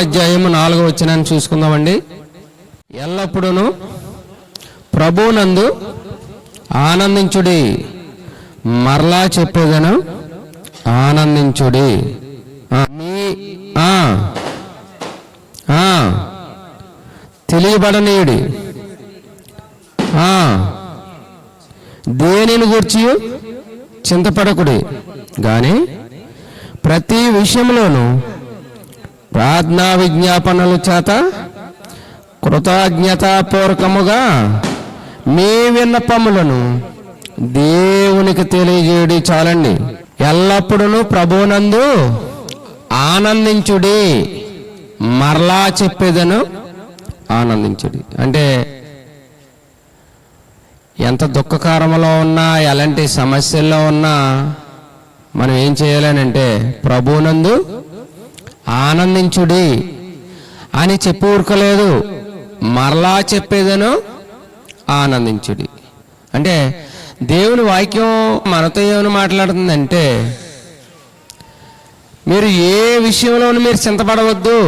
అధ్యాయము 4వ వచనాన్ని చూసుకుందామండి. ఎల్లప్పుడూ ప్రభువునందు ఆనందించుడి, మరలా చెప్పేదను ఆనందించుడి. తెలియబడనీయుడి, దేనిని గూర్చి చింతపడకుడి, కానీ ప్రతి విషయంలోనూ ప్రార్థనా విజ్ఞాపనల చేత కృతజ్ఞతాపూర్వకముగా మీ విన్నపములను దేవునికి తెలియజేయడి. చాలండి. ఎల్లప్పుడూ ప్రభువునందు ఆనందించుడి, మరలా చెప్పేదను ఆనందించుడి. అంటే ఎంత దుఃఖకరంలో ఉన్నా, ఎలాంటి సమస్యల్లో ఉన్నా మనం ఏం చేయాలనంటే ప్రభువునందు ఆనందించుడి అని చెప్పి ఊరుకోలేదు, మరలా చెప్పేదను ఆనందించుడి. అంటే దేవుని వాక్యం మనతో ఏమని మాట్లాడుతుందంటే, మీరు ఏ విషయంలోనూ మీరు చింతపడవద్దు,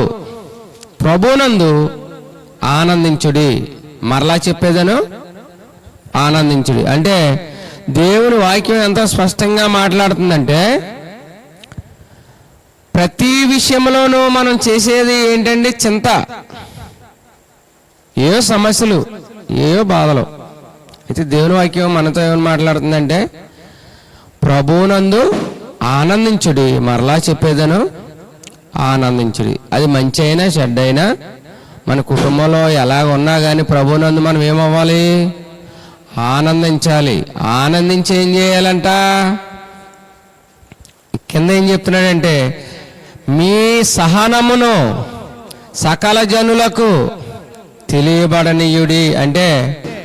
ప్రభువునందు ఆనందించుడి, మరలా చెప్పేదను ఆనందించుడి. అంటే దేవుని వాక్యం ఎంత స్పష్టంగా మాట్లాడుతుందంటే, ప్రతి విషయంలోనూ మనం చేసేది ఏంటంటే చింత, ఏవో సమస్యలు, ఏవో బాధలు. అయితే దేవుని వాక్యం మనతో ఏమని మాట్లాడుతుందంటే, ప్రభువునందు ఆనందించుడి, మరలా చెప్పేదను ఆనందించుడి. అది మంచి అయినా చెడ్డ అయినా, మన కుటుంబంలో ఎలాగ ఉన్నా కానీ ప్రభువునందు మనం ఏమవ్వాలి? ఆనందించాలి. ఆనందించి ఏం చేయాలంట? కింద ఏం చెప్తున్నాడంటే, మీ సహనమును సకల జనులకు తెలియబడనీయుడి. అంటే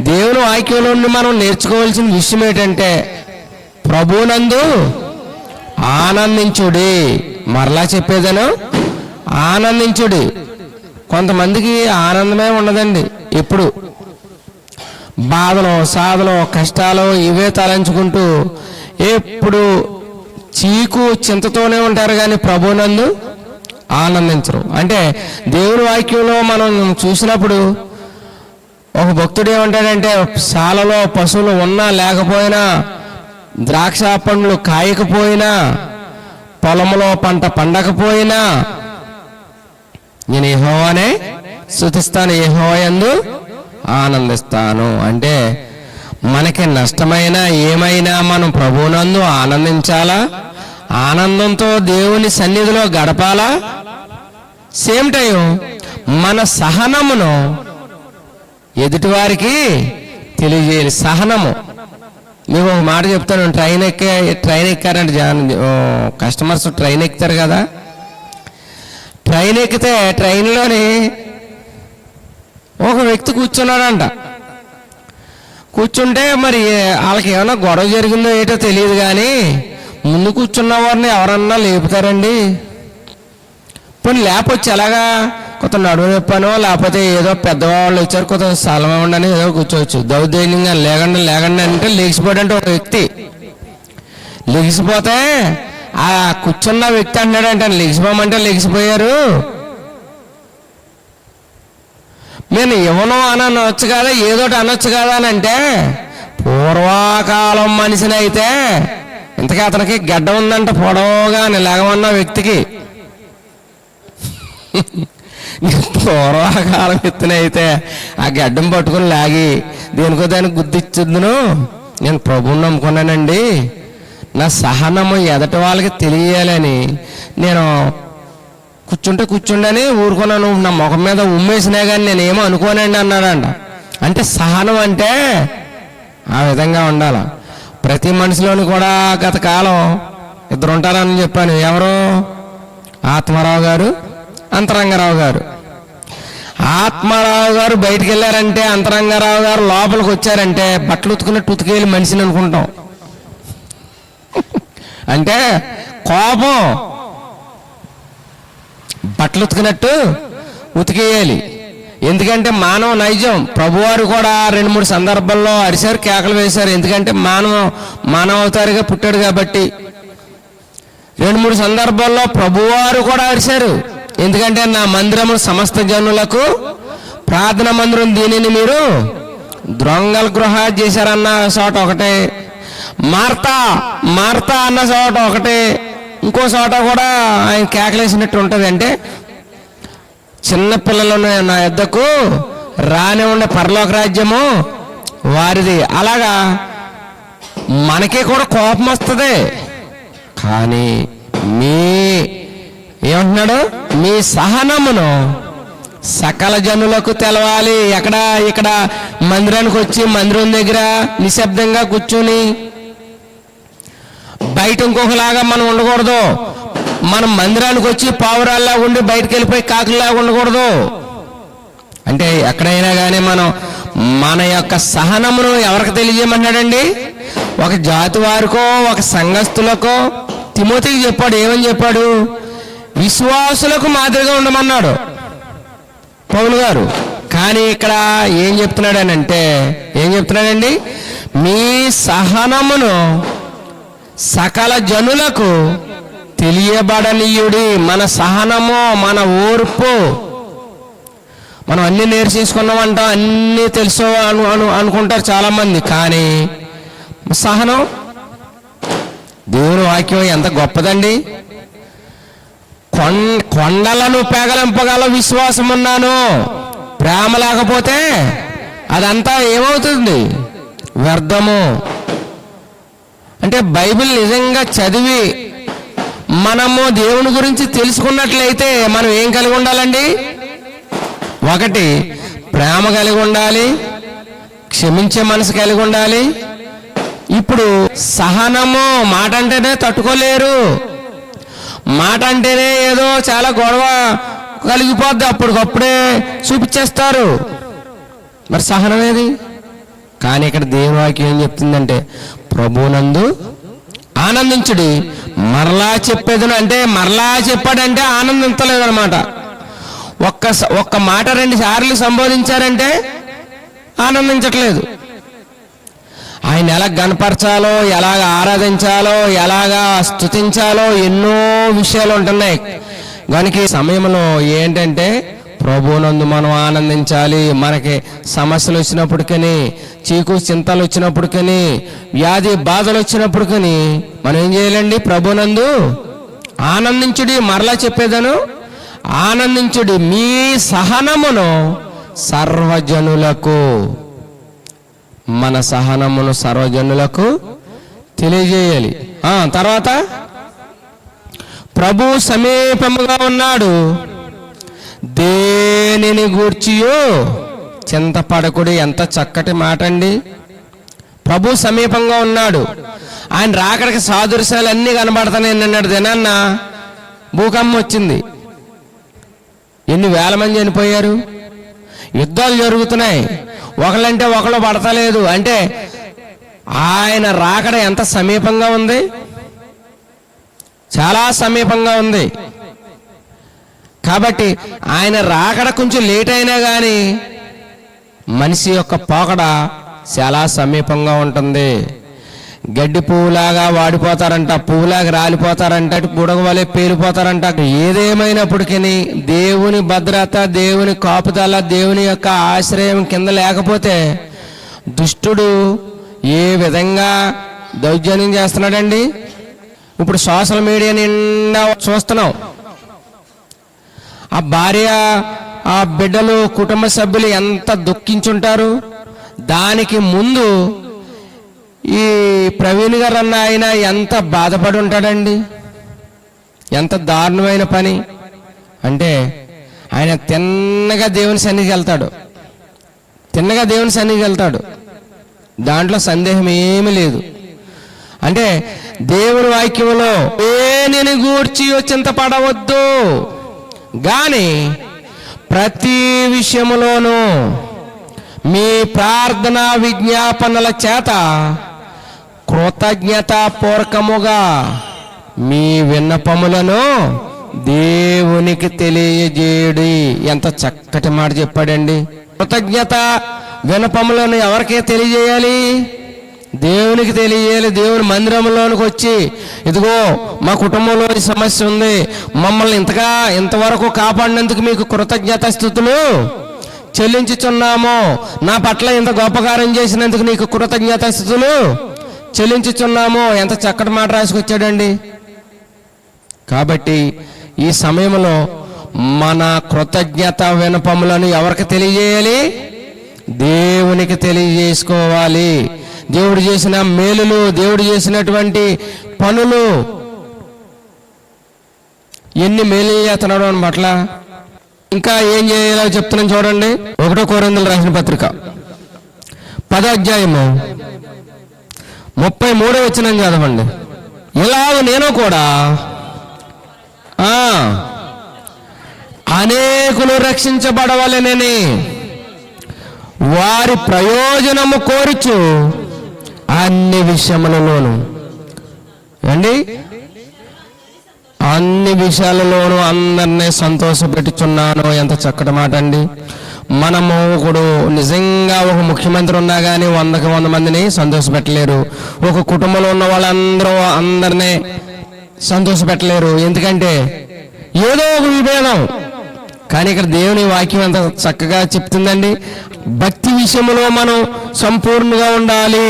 దేవుని వాక్యంలో నుండి మనం నేర్చుకోవాల్సిన విషయం ఏంటంటే, ప్రభువునందు ఆనందించుడి, మరలా చెప్పేదను ఆనందించుడి. కొంతమందికి ఆనందమే ఉండదండి. ఎప్పుడు బాధలు, సాధలు, కష్టాలు ఇవే తలంచుకుంటూ ఎప్పుడు చీకు చింతతోనే ఉంటారు, కానీ ప్రభువునందు ఆనందించరు. అంటే దేవుని వాక్యంలో మనం చూసినప్పుడు ఒక భక్తుడు ఏమంటాడంటే, శాలలో పశువులు ఉన్నా లేకపోయినా, ద్రాక్ష పండ్లు కాయకపోయినా, పొలంలో పంట పండకపోయినా, నేను యెహోవానే స్తుతిస్తాను, యెహోవా యందు ఆనందిస్తాను. అంటే మనకి నష్టమైనా ఏమైనా మనం ప్రభువునందు ఆనందించాలా, ఆనందంతో దేవుని సన్నిధిలో గడపాలా. సేమ్ టైం మన సహనమును ఎదుటివారికి తెలియజేయాలి. సహనము. మీకు ఒక మాట చెప్తాను. ట్రైన్ ఎక్కారంటే కస్టమర్స్ ట్రైన్ ఎక్కుతారు కదా, ట్రైన్ ఎక్కితే ట్రైన్లోని ఒక వ్యక్తి కూర్చున్నాడంట. కూర్చుంటే మరి వాళ్ళకి ఏమైనా గొడవ జరిగిందో ఏటో తెలియదు, కానీ ముందు కూర్చున్న వారిని ఎవరన్నా లేపుతారండి? పోనీ లేపొచ్చు, ఎలాగా కొత్త నడుము నొప్పానో లేకపోతే ఏదో పెద్దవాళ్ళు వచ్చారు కొత్త స్థలం ఉండని ఏదో కూర్చోవచ్చు. దౌర్జన్యంగా లేకండి లేకండి అంటే లేచిపోయాడంటే ఒక వ్యక్తి. లెగిసిపోతే ఆ కూర్చున్న వ్యక్తి అంటున్నాడంటే, లెగిసిపోమంటే లెగిసిపోయారు, నేను ఇవ్వను అని అనొచ్చు కదా, ఏదోటి అనొచ్చు కదా అని అంటే, పూర్వకాలం మనిషిని అయితే ఇంతకీ అతనికి గడ్డ ఉందంట పొడవుగా లేగమన్న వ్యక్తికి. పూర్వకాలం వ్యక్తిని అయితే ఆ గడ్డం పట్టుకుని లాగి దేనికో దానికి గుర్తిచ్చుదును, నేను ప్రభువుని నమ్ముకున్నానండి, నా సహనము ఎదటి వాళ్ళకి తెలియాలని నేను కూర్చుండని ఊరుకున్నాను, నా ముఖం మీద ఉమ్మేసినా కానీ నేనేమో అనుకోనండి అన్నాడంట. అంటే సహనం అంటే ఆ విధంగా ఉండాలి. ప్రతి మనిషిలోని కూడా గత కాలం ఇద్దరు ఉంటారని చెప్పాను. ఎవరు? ఆత్మారావు గారు, అంతరంగరావు గారు. ఆత్మారావు గారు బయటికి వెళ్ళారంటే, అంతరంగరావు గారు లోపలికి వచ్చారంటే బట్టలు ఉతుకున్నట్టు ఉతికేయాలి మనిషిని అనుకుంటాం. అంటే కోపం, బట్టలు ఉతికినట్టు ఉతికేయాలి. ఎందుకంటే మానవ నైజం. ప్రభువారు కూడా 2-3 సందర్భాల్లో అరిశారు, కేకలు వేశారు. ఎందుకంటే మానవ అవతారిగా పుట్టాడు కాబట్టి. 2-3 సందర్భాల్లో ప్రభువారు కూడా అరిశారు. ఎందుకంటే నా మందిరము సమస్త జనులకు ప్రార్థన మందిరం, దీనిని మీరు దొంగల గృహ చేశారన్న చోట ఒకటే, మార్తా మార్తా అన్న చోట ఒకటే, ఇంకో చోట కూడా ఆయన కేకలేసినట్టు ఉంటుంది. అంటే చిన్నపిల్లలను నా యొద్దకు రాని ఉండే పరలోక రాజ్యము వారిది. అలాగా మనకి కూడా కోపం వస్తుంది, కానీ ఏమంటున్నాడు, మీ సహనమును సకల జనులకు తెలవాలి. ఇక్కడ మందిరానికి వచ్చి మందిరం దగ్గర నిశ్శబ్దంగా కూర్చొని బయట ఇంకొకలాగా మనం ఉండకూడదు. మనం మందిరానికి వచ్చి పావురాల్లా ఉండి బయటకు వెళ్ళిపోయి కాకుల్లాగా ఉండకూడదు. అంటే ఎక్కడైనా కానీ మనం మన యొక్క సహనమును ఎవరికి తెలియజేయమన్నాడండి? ఒక జాతి వారికో, ఒక సంఘస్థులకో తిమోతికి చెప్పాడు. ఏమని చెప్పాడు? విశ్వాసులకు మాదిరిగా ఉండమన్నాడు పౌలు గారు. కానీ ఇక్కడ ఏం చెప్తున్నాడనంటే, ఏం చెప్తున్నాడండి? మీ సహనమును సకల జనులకు తెలియబడనీయుడి. మన సహనము, మన ఓర్పు, మనం అన్ని నేర్చేసుకున్నామంటాం, అన్నీ తెలుసు అనుకుంటారు చాలామంది. కానీ సహనం, దేవుని వాక్యం ఎంత గొప్పదండి. కొండలను పెగలింపగల విశ్వాసం ఉన్నాను, ప్రేమ లేకపోతే అదంతా ఏమవుతుంది? వ్యర్థము. అంటే బైబిల్ నిజంగా చదివి మనము దేవుని గురించి తెలుసుకున్నట్లయితే మనం ఏం కలిగి ఉండాలండి? ఒకటి, ప్రేమ కలిగి ఉండాలి, క్షమించే మనసు కలిగి ఉండాలి. ఇప్పుడు సహనము, మాట అంటేనే తట్టుకోలేరు, మాట అంటేనే ఏదో చాలా గొడవ కలిగిపోద్ది, అప్పటికప్పుడే చూపించేస్తారు. మరి సహనం ఏది? కానీ ఇక్కడ దేవుని వాక్యం ఏం చెప్తుందంటే, ప్రభువునందు ఆనందించుడి, మరలా చెప్పేదను. అంటే మరలా చెప్పాడంటే ఆనందించలేదు అనమాట. ఒక్క మాట 2 సార్లు సంబోధించారంటే ఆనందించట్లేదు. ఆయన ఎలా గణపరచాలో, ఎలాగ ఆరాధించాలో, ఎలాగా స్తుతించాలో ఎన్నో విషయాలు ఉంటున్నాయి. కనుక ఈ సమయంలో ఏంటంటే ప్రభువునందు మనం ఆనందించాలి. మనకి సమస్యలు వచ్చినప్పటికీ, చీకు చింతలు వచ్చినప్పటికీ, వ్యాధి బాధలు వచ్చినప్పటికీ మనం ఏం చేయాలండి? ప్రభువునందు ఆనందించుడి. మరలా చెప్పేదను, ఆనందించుడి, మీ సహనమును సర్వజనులకు, మన సహనమును సర్వజనులకు తెలియజేయాలి. తర్వాత ప్రభు సమీపముగా ఉన్నాడు, దేనిని గూర్చియో చింతపడకుడి. ఎంత చక్కటి మాట అండి. ప్రభు సమీపంగా ఉన్నాడు. ఆయన రాకడికి సాదృశ్యాలు అన్నీ కనబడతాయి. నిన్నటి దినాన్న భూకంపం వచ్చింది, ఎన్ని వేల మంది చనిపోయారు, యుద్ధాలు జరుగుతున్నాయి, ఒకళ్ళంటే ఒకళ్ళు పడతలేదు. అంటే ఆయన రాకడ ఎంత సమీపంగా ఉంది? చాలా సమీపంగా ఉంది. కాబట్టి ఆయన రాకడ కొంచెం లేట్ అయినా కానీ మనిషి యొక్క పోకడ చాలా సమీపంగా ఉంటుంది. గడ్డి పువ్వులాగా వాడిపోతారంట, పువ్వులాగా రాలిపోతారంట, బుడగ వలె పేలిపోతారంట. ఏదేమైనప్పటికీ దేవుని భద్రత, దేవుని కాపుదల, దేవుని యొక్క ఆశ్రయం కింద లేకపోతే దుష్టుడు ఏ విధంగా దౌర్జన్యం చేస్తున్నాడండి. ఇప్పుడు సోషల్ మీడియా నిండా చూస్తున్నాం. ఆ భార్య, ఆ బిడ్డలు, కుటుంబ సభ్యులు ఎంత దుఃఖించుంటారు. దానికి ముందు ఈ ప్రవీణ్ గారు అన్న ఆయన ఎంత బాధపడి ఉంటాడండి. ఎంత దారుణమైన పని అంటే, ఆయన తిన్నగా దేవుని సన్నిధికి వెళ్తాడు, దాంట్లో సందేహం ఏమీ లేదు. అంటే దేవుని వాక్యంలో దేనిని గూర్చి చింతపడవద్దు, గాని ప్రతి విషయములోనూ మీ ప్రార్థన విజ్ఞాపనల చేత కృతజ్ఞతాపూర్వకముగా మీ విన్నపములను దేవునికి తెలియజేయుడి. ఎంత చక్కటి మాట చెప్పాడండి. కృతజ్ఞత విన్నపములను ఎవరికే తెలియజేయాలి? దేవునికి తెలియాలి. దేవుని మందిరంలోనికి వచ్చి, ఇదిగో మా కుటుంబంలో ఈ సమస్య ఉంది, మమ్మల్ని ఇంతవరకు కాపాడినందుకు మీకు కృతజ్ఞతాస్తుతులు చెల్లించుచున్నాము, నా పట్ల ఇంత గొప్ప కార్యం చేసినందుకు నీకు కృతజ్ఞతాస్తుతులు చెల్లించుచున్నాము. ఎంత చక్కటి మాట రాసుకొచ్చాడండి. కాబట్టి ఈ సమయంలో మన కృతజ్ఞత వినపములను ఎవరికి తెలియజేయాలి? దేవునికి తెలియజేసుకోవాలి. దేవుడు చేసిన మేలులు, దేవుడు చేసినటువంటి పనులు, ఎన్ని మేలు చేస్తున్నాడు అని పట్ల ఇంకా ఏం చేయాలో చెప్తున్నాను చూడండి. 1 కొరింథీయులకు రాసిన పత్రిక 10వ అధ్యాయము 33వ వచనం చదవండి. ఇలాగ నేను కూడా అనేకులు రక్షించబడవలెనని వారి ప్రయోజనము కోరుచు అన్ని విషయములలోను అన్ని విషయాలలోనూ అందరినీ సంతోషపెట్టుచున్నాను. ఎంత చక్కటి మాట అండి. మనము ఒకడు నిజంగా ఒక ముఖ్యమంత్రి ఉన్నా కానీ 100కి 100 మందిని సంతోషపెట్టలేరు. ఒక కుటుంబంలో ఉన్న వాళ్ళందరూ అందరినీ సంతోషపెట్టలేరు. ఎందుకంటే ఏదో ఒక విభేదం. కానీ ఇక్కడ దేవుని వాక్యం ఎంత చక్కగా చెప్తుందండి. భక్తి విషయంలో మనం సంపూర్ణంగా ఉండాలి,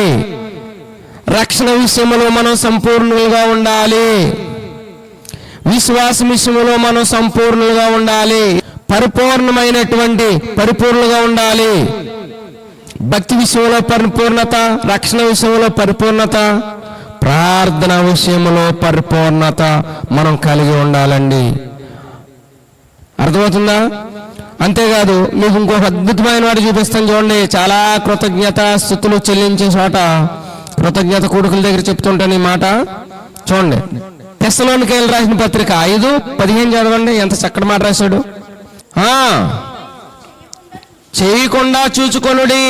రక్షణ విషయంలో మనం సంపూర్ణులుగా ఉండాలి, విశ్వాసం విషయంలో మనం సంపూర్ణులుగా ఉండాలి, పరిపూర్ణులుగా ఉండాలి. భక్తి విషయంలో పరిపూర్ణత, రక్షణ విషయంలో పరిపూర్ణత, ప్రార్థన విషయంలో పరిపూర్ణత మనం కలిగి ఉండాలండి. అర్థమవుతుందా? అంతేకాదు మీకు ఇంకొక అద్భుతమైన వాటి చూపిస్తాను చూడండి. చాలా కృతజ్ఞత స్తుతులు చెల్లించే చోట కృతజ్ఞత కొడుకుల దగ్గర చెప్తుంటాను ఈ మాట. చూడండి, తెస్సలోనికైయులకు రాసిన పత్రిక 5:15 చదవండి. ఎంత చక్కటి మాట రాశాడు. చేయకుండా చూచుకొనుడి,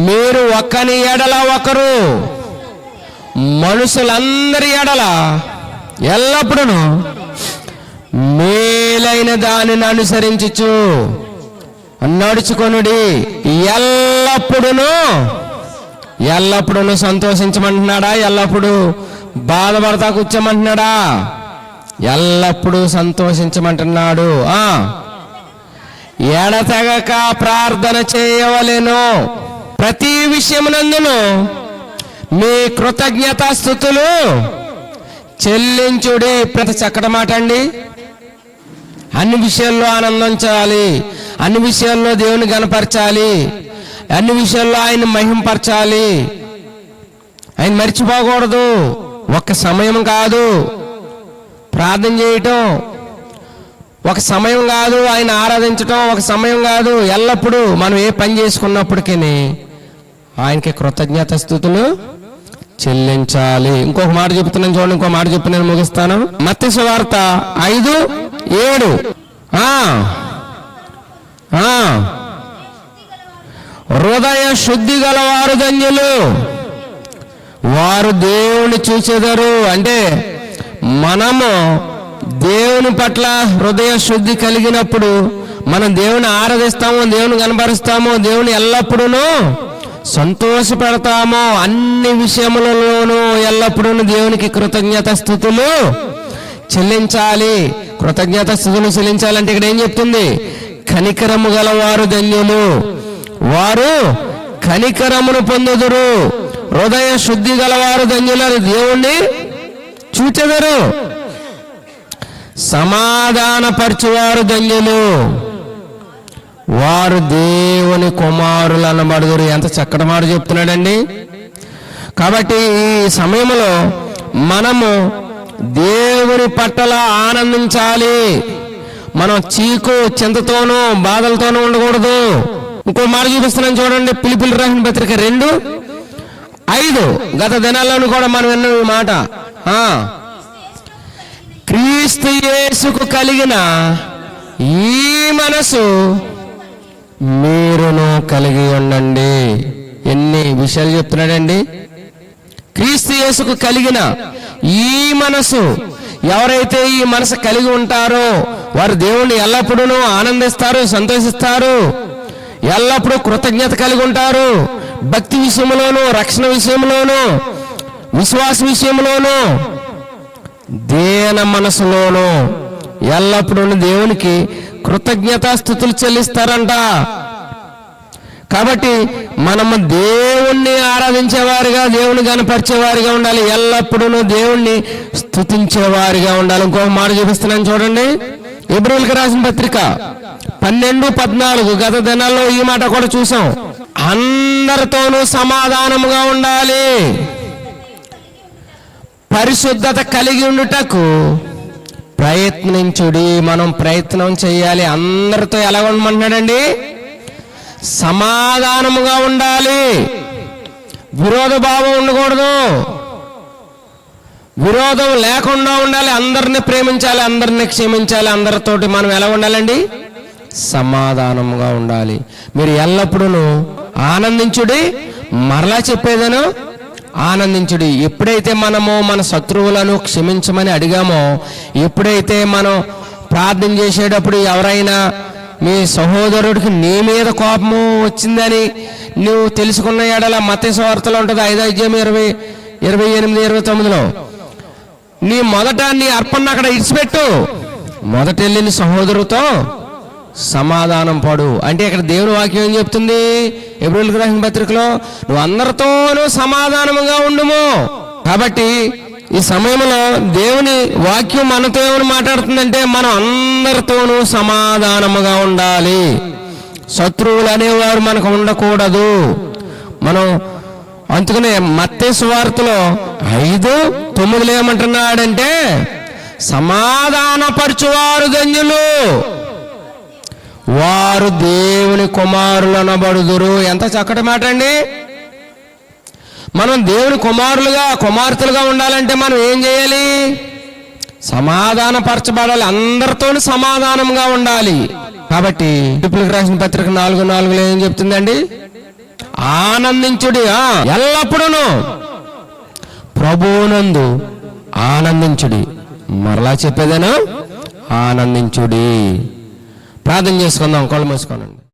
మీరు ఒకని ఎడల ఒకరు మనుషులందరి ఎడల ఎల్లప్పుడూ మేలైన దానిని అనుసరించుచు నడుచుకొనుడి. ఎల్లప్పుడూ సంతోషించమంటున్నాడా? ఎల్లప్పుడూ బాధపడతా కూర్చోమంటున్నాడా? ఎల్లప్పుడూ సంతోషించమంటున్నాడు. ఎడతెగక ప్రార్థన చేయవలెను, ప్రతి విషయమునందును మీ కృతజ్ఞతాస్తుతులు చెల్లించుడి. ప్రతి చక్కటి మాట అండి. అన్ని విషయాల్లో ఆనందించాలి, అన్ని విషయాల్లో దేవుని గణపరచాలి, అన్ని విషయాల్లో ఆయన మహింపరచాలి. ఆయన మర్చిపోకూడదు. ఒక్క సమయం కాదు ప్రార్థన చేయటం, ఒక సమయం కాదు ఆయన ఆరాధించటం, ఒక సమయం కాదు, ఎల్లప్పుడూ మనం ఏ పని చేసుకున్నప్పటికీ ఆయనకి కృతజ్ఞత స్తుతులు చెల్లించాలి. ఇంకొక మాట చెప్తున్నాను చూడండి, ఇంకో మాట చెప్పి నేను ముగిస్తాను. మత్తయి సువార్త 5:7 హృదయ శుద్ధి గలవారు ధన్యులు, వారు దేవుని చూచెదరు. అంటే మనము దేవుని పట్ల హృదయ శుద్ధి కలిగినప్పుడు మనం దేవుని ఆరాధిస్తాము, దేవుని కనపరుస్తాము, దేవుని ఎల్లప్పుడూ సంతోషపెడతాము. అన్ని విషయములలోనూ ఎల్లప్పుడూ దేవునికి కృతజ్ఞత స్తుతులు చెల్లించాలి. కృతజ్ఞత స్తుతులు చెల్లించాలంటే ఇక్కడ ఏం చెప్తుంది? కనికరము గలవారు ధన్యులు, వారు కనికరమును పొందుదురు. హృదయ శుద్ధి గలవారు ధన్యులు, దేవుణ్ణి చూచెదరు. సమాధానపరచువారు ధన్యులు, వారు దేవుని కుమారులు అనబడుదురు. ఎంత చక్కటి మాట చెప్తున్నాడండి. కాబట్టి ఈ సమయంలో మనము దేవుని పట్ల ఆనందించాలి. మనం చీకు చింతతోనూ బాధలతోనూ ఉండకూడదు. ఇంకో మాట చూపిస్తున్నాను చూడండి. ఫిలిప్పీయులకు రాసిన పత్రిక 2:5 గత దినాల్లోనూ కూడా మనం విన్న ఈ మాట. క్రీస్తు యేసుకు కలిగిన ఈ మనసు మీరును కలిగి ఉండండి. ఎన్ని విషయాలు చెప్తున్నాడండి. క్రీస్తు యేసుకు కలిగిన ఈ మనసు, ఎవరైతే ఈ మనసు కలిగి ఉంటారో వారు దేవుణ్ణి ఎల్లప్పుడూ ఆనందిస్తారు, సంతోషిస్తారు, ఎల్లప్పుడూ కృతజ్ఞత కలిగి ఉంటారు, భక్తి విషయంలోనూ, రక్షణ విషయంలోనూ, విశ్వాస విషయంలోనూ, దీన మనసులోనూ ఎల్లప్పుడూ దేవునికి కృతజ్ఞతాస్తుతులు చెల్లిస్తారంట. కాబట్టి మనము దేవుణ్ణి ఆరాధించేవారిగా, దేవుని కనపరిచేవారిగా ఉండాలి. ఎల్లప్పుడూ దేవుణ్ణి స్తుతించేవారిగా ఉండాలి. ఇంకొక మాట చూపిస్తున్నాను చూడండి. హెబ్రీయులకు రాసిన పత్రిక 12:14. గత దినాల్లో ఈ మాట కూడా చూసాం. అందరితోనూ సమాధానముగా ఉండాలి, పరిశుద్ధత కలిగి ఉండుటకు ప్రయత్నించుడి. మనం ప్రయత్నం చేయాలి. అందరితో ఎలా ఉండమంటున్నాడండి? సమాధానముగా ఉండాలి. విరోధ భావం ఉండకూడదు, విరోధం లేకుండా ఉండాలి. అందరిని ప్రేమించాలి, అందరిని క్షమించాలి. అందరితోటి మనం ఎలా ఉండాలండి? సమాధానముగా ఉండాలి. మీరు ఎల్లప్పుడూ ఆనందించుడి. మరలా చెప్పేదను, ఆనందించుడి. ఎప్పుడైతే మనము మన శత్రువులను క్షమించమని అడిగామో, ఎప్పుడైతే మనం ప్రార్థన చేసేటప్పుడు ఎవరైనా మీ సహోదరుడికి నీ మీద కోపము వచ్చిందని నువ్వు తెలుసుకున్న ఎడల, మత్తయి సువార్తలో ఉంటుంది 5:28-29, నీ మొదట నీ అర్పణ అక్కడ ఇడిచిపెట్టు, మొదట వెళ్ళి నీ సహోదరుతో సమాధానం పడు. అంటే ఇక్కడ దేవుని వాక్యం ఏం చెప్తుంది? హెబ్రీయులకు రాసిన పత్రికలో నువ్వు అందరితోనూ సమాధానముగా ఉండుము. కాబట్టి ఈ సమయంలో దేవుని వాక్యం మనతో ఏమని మాట్లాడుతుందంటే, మనం అందరితోనూ సమాధానముగా ఉండాలి. శత్రువులు అనేవారు మనకు ఉండకూడదు. మనం అందుకనే మత్తయి సువార్తలో 5:9 ఏమంటున్నాడంటే, సమాధానపరచువారు ధన్యులు, వారు దేవుని కుమారులు అనబడుదురు. ఎంత చక్కటి మాట అండి. మనం దేవుని కుమారులుగా, కుమార్తెలుగా ఉండాలంటే మనం ఏం చేయాలి? సమాధానపరచబడాలి, అందరితో సమాధానంగా ఉండాలి. కాబట్టి ఫిలిప్పీయులకు రాసిన పత్రిక 4:4 ఏం చెప్తుందండి? ఆనందించుడి, ఎల్లప్పుడూ ప్రభువునందు ఆనందించుడి. మరలా చెప్పేదేనా? ఆనందించుడి. ప్రార్థన చేసుకుందాం, కళ్ళు మూసుకోనండి.